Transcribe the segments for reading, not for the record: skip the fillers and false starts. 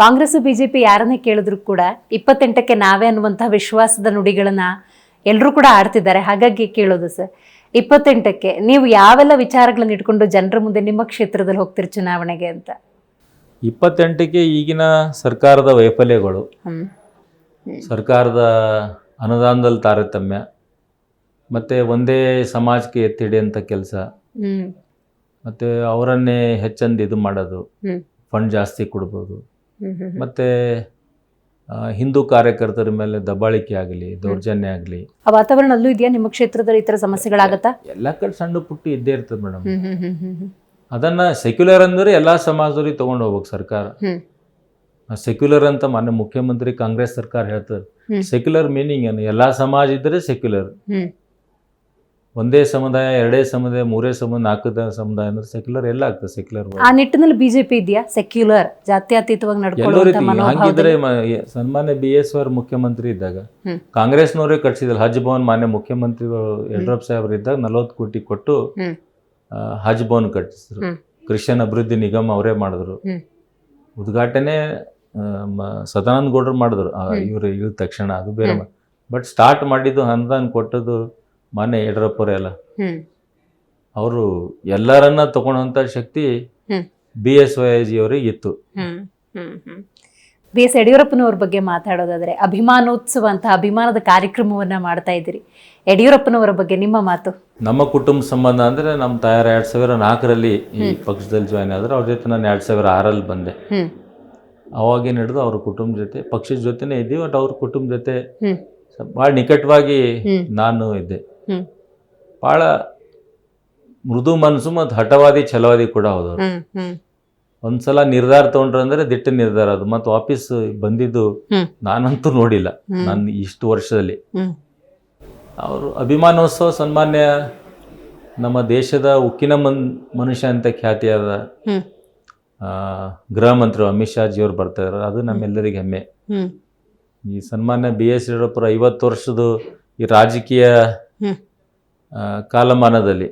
Congress BJP ಯಾರನ್ನೇ ಕೇಳಿದ್ರು ಕೂಡ 28ಕ್ಕೆ ನಾವೇ ಅನ್ನುವಂತಹ ವಿಶ್ವಾಸದ ನುಡಿಗಳನ್ನ ಎಲ್ಲರೂ ಕೂಡ ಆಡ್ತಿದ್ದಾರೆ. ಹಾಗಾಗಿ ಕೇಳೋದು ಸರ್, 28ಕ್ಕೆ ನೀವು ಯಾವೆಲ್ಲ ವಿಚಾರಗಳನ್ನ ಇಟ್ಕೊಂಡು ಜನರ ಮುಂದೆ ನಿಮ್ಮ ಕ್ಷೇತ್ರದಲ್ಲಿ ಹೋಗ್ತೀರಿ ಚುನಾವಣೆಗೆ ಅಂತ? 28ಕ್ಕೆ ಈಗಿನ ಸರ್ಕಾರದ ವೈಫಲ್ಯಗಳು, ಸರ್ಕಾರದ ಅನುದಾನದಲ್ಲಿ ತಾರತಮ್ಯ, ಮತ್ತು ಒಂದೇ ಸಮಾಜಕ್ಕೆ ಎತ್ತಿ ಹಿಡಿಯುವಂಥ ಕೆಲಸ, ಮತ್ತು ಅವರನ್ನೇ ಹೆಚ್ಚಂದು ಇದು ಮಾಡೋದು, ಫಂಡ್ ಜಾಸ್ತಿ ಕೊಡ್ಬೋದು, ಮತ್ತು ಹಿಂದೂ ಕಾರ್ಯಕರ್ತರ ಮೇಲೆ ದಬ್ಬಾಳಿಕೆ ಆಗಲಿ, ದೌರ್ಜನ್ಯ ಆಗಲಿ. ಆ ವಾತಾವರಣ ಅಲ್ಲೂ ಇದೆಯಾ ನಿಮ್ಮ ಕ್ಷೇತ್ರದಲ್ಲಿ? ಈ ಥರ ಸಮಸ್ಯೆಗಳಾಗತ್ತಾ? ಎಲ್ಲ ಕಡೆ ಸಣ್ಣ ಪುಟ್ಟಿ ಇದ್ದೇ ಇರ್ತದೆ ಮೇಡಮ್. ಅದನ್ನು ಸೆಕ್ಯುಲರ್ ಅಂದರೆ ಎಲ್ಲ ಸಮಾಜದವ್ರಿಗೆ ತೊಗೊಂಡು ಹೋಗ್ಬೇಕು ಸರ್ಕಾರ. ಸೆಕ್ಯುಲರ್ ಅಂತ ಮಾನ್ಯ ಮುಖ್ಯಮಂತ್ರಿ ಕಾಂಗ್ರೆಸ್ ಸರ್ಕಾರ ಹೇಳ್ತಾರೆ. ಸೆಕ್ಯುಲರ್ ಮೀನಿಂಗ್ ಏನು? ಎಲ್ಲ ಸಮಾಜ ಇದ್ದರೆ ಸೆಕ್ಯುಲರ್. ಒಂದೇ ಸಮುದಾಯ, ಎರಡೇ ಸಮುದಾಯ, ಮೂರೇ ಸಮುದಾಯ, ನಾಲ್ಕು ಸಮುದಾಯ ಅಂದ್ರೆ ಸೆಕ್ಯುಲರ್ ಎಲ್ಲ ಆಗ್ತದೆ. ಸೆಕ್ಯುಲರ್ ಆ ನಿಟ್ಟಿನಲ್ಲಿ ಬಿಜೆಪಿ ಇದೆಯಾ ಸೆಕ್ಯುಲರ್, ಜಾತ್ಯತೀತವಾಗಿ ಹಾಗಿದ್ರೆ ಸನ್ಮಾನ್ಯ BS ಅವರು ಮುಖ್ಯಮಂತ್ರಿ ಇದ್ದಾಗ ಕಾಂಗ್ರೆಸ್ನವರೇ ಕಟ್ಸಿದ್ರು ಹಜ್ ಭವನ್. ಮಾನ್ಯ ಮುಖ್ಯಮಂತ್ರಿಗಳು ಯಡಿಯೂರಪ್ಪ ಸಾಹೇಬರು ಇದ್ದಾಗ 40 ಕೋಟಿ ಕೊಟ್ಟು ಹಜ್ ಭವನ್ ಕಟ್ಟಿಸಿದ್ರು. ಕ್ರಿಶ್ಚಿಯನ್ ಅಭಿವೃದ್ಧಿ ನಿಗಮ ಅವರೇ ಮಾಡಿದ್ರು. ಉದ್ಘಾಟನೆ ಸದಾನಂದ ಗೌಡರು ಮಾಡಿದ್ರು ಇವರು ಇಳಿದ ತಕ್ಷಣ. ಅದು ಬೇರೆ. ಬಟ್ ಸ್ಟಾರ್ಟ್ ಮಾಡಿದ್ದು ಅನುದಾನ ಕೊಟ್ಟದ್ದು ಮಾನ್ಯ ಯಡಿಯೂರಪ್ಪರೇ ಅಲ್ಲ. ಅವರು ಎಲ್ಲರನ್ನ ತಗೊಳ್ಳೋಂಥ ಶಕ್ತಿ BSYG ಅವರಿಗೆ ಇತ್ತು. BS ಯಡಿಯೂರಪ್ಪನವ್ರ ಬಗ್ಗೆ ಮಾತಾಡೋದಾದ್ರೆ, ಅಭಿಮಾನೋತ್ಸವ ಅಂತ ಅಭಿಮಾನದ ಕಾರ್ಯಕ್ರಮವನ್ನ ಮಾಡ್ತಾ ಇದ್ದೀರಿ. ಯಡಿಯೂರಪ್ಪನವರ ಬಗ್ಗೆ ನಿಮ್ಮ ಮಾತು? ನಮ್ಮ ಕುಟುಂಬ ಸಂಬಂಧ ಅಂದರೆ ನಮ್ಮ ತಾಯಾರು 2004ರಲ್ಲಿ ಈ ಪಕ್ಷದಲ್ಲಿ ಜಾಯ್ನ್ ಆದ್ರೆ, ಅವ್ರ ಜೊತೆ ನಾನು 2006ರಲ್ಲಿ ಬಂದೆ. ಅವಾಗೇನು ಹಿಡಿದು ಅವ್ರ ಕುಟುಂಬ ಜೊತೆ, ಪಕ್ಷದ ಜೊತೆನೇ ಇದ್ದೀವಿ. ಬಟ್ ಅವ್ರ ಕುಟುಂಬ ಜೊತೆ ಭಾಳ ನಿಕಟವಾಗಿ ನಾನು ಇದ್ದೆ. ಭಾಳ ಮೃದು ಮನಸ್ಸು ಮತ್ತು ಹಠವಾದಿ ಛಲವಾದಿ ಕೂಡ ಹೌದವ್ರು. ಒಂದ್ಸಲ ನಿರ್ಧಾರ ತಗೊಂಡ್ರೆ ಅಂದರೆ ದಿಟ್ಟ ನಿರ್ಧಾರ ಅದು. ಮತ್ತು ವಾಪಸ್ ಬಂದಿದ್ದು ನಾನಂತೂ ನೋಡಿಲ್ಲ ನನ್ನ ಇಷ್ಟು ವರ್ಷದಲ್ಲಿ. ಅವರು ಅಭಿಮಾನೋತ್ಸವ ಸನ್ಮಾನ್ಯ ನಮ್ಮ ದೇಶದ ಉಕ್ಕಿನ ಮನುಷ್ಯ ಅಂತ ಖ್ಯಾತಿಯಾದ ಗೃಹ ಮಂತ್ರಿ ಅಮಿತ್ ಶಾ ಜಿಯವ್ರು ಬರ್ತಾ ಇದ್ದಾರೆ. ಅದು ನಮ್ಮೆಲ್ಲರಿಗೆ ಹೆಮ್ಮೆ. ಈ ಸನ್ಮಾನ್ಯ BS ಯಡಿಯೂರಪ್ಪರ 50 ವರ್ಷದ ಈ ರಾಜಕೀಯ ಕಾಲಮಾನದಲ್ಲಿ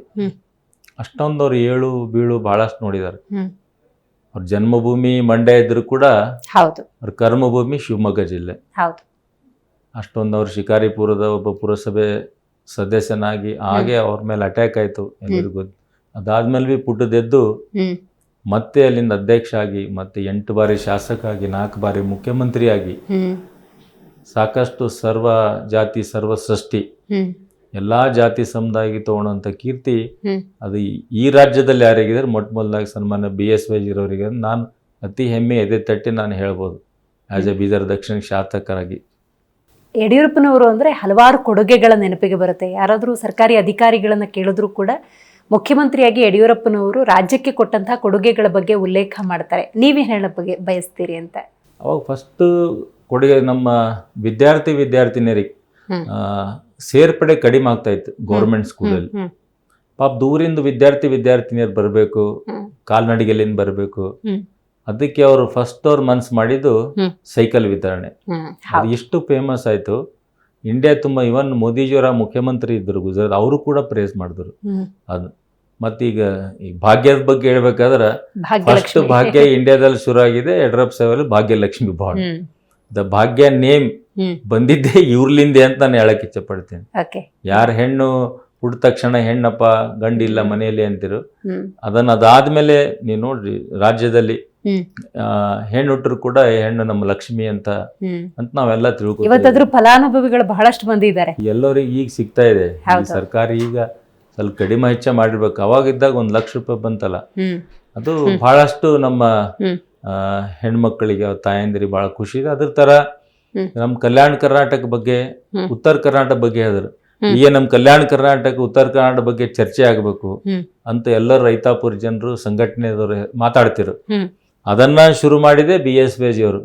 ಅಷ್ಟೊಂದು ಅವ್ರು ಏಳು ಬೀಳು ಬಹಳಷ್ಟು ನೋಡಿದ್ದಾರೆ. ಅವ್ರ ಜನ್ಮಭೂಮಿ ಮಂಡ್ಯ ಇದ್ರು ಕೂಡ ಅವ್ರ ಕರ್ಮಭೂಮಿ ಶಿವಮೊಗ್ಗ ಜಿಲ್ಲೆ. ಅಷ್ಟೊಂದು ಅವ್ರು ಶಿಕಾರಿಪುರದ ಒಬ್ಬ ಪುರಸಭೆ ಸದಸ್ಯನಾಗಿ ಹಾಗೆ ಅವ್ರ ಮೇಲೆ ಅಟ್ಯಾಕ್ ಆಯಿತು ಎಲ್ಲರಿಗೂ. ಅದಾದ್ಮೇಲೆ ಭೀ ಪುಟ್ಟದೆದ್ದು ಮತ್ತೆ ಅಲ್ಲಿಂದ ಅಧ್ಯಕ್ಷ ಆಗಿ, ಮತ್ತೆ 8 ಬಾರಿ ಶಾಸಕ ಆಗಿ, 4 ಬಾರಿ ಮುಖ್ಯಮಂತ್ರಿಯಾಗಿ, ಸಾಕಷ್ಟು ಸರ್ವ ಜಾತಿ ಸರ್ವ ಸೃಷ್ಟಿ ಎಲ್ಲ ಜಾತಿ ಸಮುದಾಯಕ್ಕೆ ತಗೊಳ್ಳೋಂಥ ಕೀರ್ತಿ ಅದು ಈ ರಾಜ್ಯದಲ್ಲಿ ಯಾರಿಗಿದ್ದಾರೆ ಮೊಟ್ಟ ಮೊದಲಾಗಿ ಸನ್ಮಾನ್ಯ BSYG ಅವರಿಗೆ ನಾನು ಅತಿ ಹೆಮ್ಮೆ ಎದೆ ತಟ್ಟಿ ನಾನು ಹೇಳ್ಬೋದು ಆಸ್ ಎ ಬೀದರ್ ದಕ್ಷಿಣ ಶಾಸಕರಾಗಿ. ಯಡಿಯೂರಪ್ಪನವರು ಅಂದರೆ ಹಲವಾರು ಕೊಡುಗೆಗಳ ನೆನಪಿಗೆ ಬರುತ್ತೆ. ಯಾರಾದರೂ ಸರ್ಕಾರಿ ಅಧಿಕಾರಿಗಳನ್ನ ಕೇಳಿದ್ರು ಕೂಡ ಮುಖ್ಯಮಂತ್ರಿಯಾಗಿ ಯಡಿಯೂರಪ್ಪನವರು ರಾಜ್ಯಕ್ಕೆ ಕೊಟ್ಟಂತಹ ಕೊಡುಗೆಗಳ ಬಗ್ಗೆ ಉಲ್ಲೇಖ ಮಾಡ್ತಾರೆ. ನೀವೇನು ಹೇಳ ಬಯಸ್ತೀರಿ ಅಂತ? ಅವಾಗ ಫಸ್ಟ್ ಕೊಡುಗೆ ನಮ್ಮ ವಿದ್ಯಾರ್ಥಿನಿಯರಿಗೆ ಸೇರ್ಪಡೆ ಕಡಿಮೆ ಆಗ್ತಾ ಇತ್ತು ಗೌರ್ಮೆಂಟ್ ಸ್ಕೂಲಲ್ಲಿ. ಪಾಪ ದೂರಿಂದ ವಿದ್ಯಾರ್ಥಿನಿಯರು ಬರಬೇಕು, ಕಾಲ್ನಡಿಗೆಲಿಂದ ಬರಬೇಕು. ಅದಕ್ಕೆ ಅವರು ಫಸ್ಟ್ ಅವ್ರು ಮನ್ಸು ಮಾಡಿದ್ದು ಸೈಕಲ್ ವಿತರಣೆ. ಅದು ಎಷ್ಟು ಫೇಮಸ್ ಆಯಿತು ಇಂಡಿಯಾ ತುಂಬ. ಇವನ್ ಮೋದಿಜಿಯವರ ಮುಖ್ಯಮಂತ್ರಿ ಇದ್ದರು ಗುಜರಾತ್, ಅವರು ಕೂಡ ಪ್ರೇಸ್ ಮಾಡಿದ್ರು ಅದು. ಮತ್ತೀಗ ಈ ಭಾಗ್ಯದ ಬಗ್ಗೆ ಹೇಳ್ಬೇಕಾದ್ರೆ ಫಸ್ಟ್ ಭಾಗ್ಯ ಇಂಡಿಯಾದಲ್ಲಿ ಶುರು ಆಗಿದೆ Yediyurappa Saheb Bhagyalakshmi bond. The Bhagya name ಬಂದಿದ್ದೆ ಇವ್ರಲಿಂದೆ ಅಂತ ನಾನು ಹೇಳಕ್ ಇಚ್ಛೆ ಪಡ್ತೀನಿ. ಯಾರ ಹೆಣ್ಣು ಹುಟ್ಟ ತಕ್ಷಣ ಹೆಣ್ಣಪ್ಪ ಗಂಡಿಲ್ಲ ಮನೆಯಲ್ಲಿ ಅಂತಿರು, ಅದಾದ್ಮೇಲೆ ನೀವು ನೋಡ್ರಿ ರಾಜ್ಯದಲ್ಲಿ ಹೆಣ್ಣು ಹುಟ್ಟರು ಕೂಡ ಹೆಣ್ಣು ನಮ್ಮ ಲಕ್ಷ್ಮಿ ಅಂತ ನಾವೆಲ್ಲ ತಿಳ್ಕೊ. ಫಲಾನುಭವಿಗಳು ಬಹಳಷ್ಟು ಮಂದಿ ಇದ್ದಾರೆ, ಎಲ್ಲರಿಗೆ ಈಗ ಸಿಗ್ತಾ ಇದೆ. ಸರ್ಕಾರ ಈಗ ಸ್ವಲ್ಪ ಕಡಿಮೆ ಹೆಚ್ಚ ಮಾಡಿರ್ಬೇಕು. ಅವಾಗಿದ್ದಾಗ 1 ಲಕ್ಷ ರೂಪಾಯಿ ಬಂತಲ್ಲ, ಅದು ಬಹಳಷ್ಟು ನಮ್ಮ ಹೆಣ್ಮಕ್ಳಿಗೆ ತಾಯಂದಿರಿಗೆ ಬಹಳ ಖುಷಿ ಇದೆ. ಅದ್ರ ತರ ನಮ್ಮ ಕಲ್ಯಾಣ ಕರ್ನಾಟಕ ಬಗ್ಗೆ, ಉತ್ತರ ಕರ್ನಾಟಕ ಬಗ್ಗೆ ಹೇಳಿದ್ರು. ಈಗ ನಮ್ಮ ಕಲ್ಯಾಣ ಕರ್ನಾಟಕ ಉತ್ತರ ಕರ್ನಾಟಕ ಬಗ್ಗೆ ಚರ್ಚೆ ಆಗಬೇಕು ಅಂತ ಎಲ್ಲರೂ ರೈತಾಪುರ ಜನರು ಸಂಘಟನೆದವರು ಮಾತಾಡ್ತಿರು. ಅದನ್ನ ಶುರು ಮಾಡಿದೆ BSYG ಅವರು.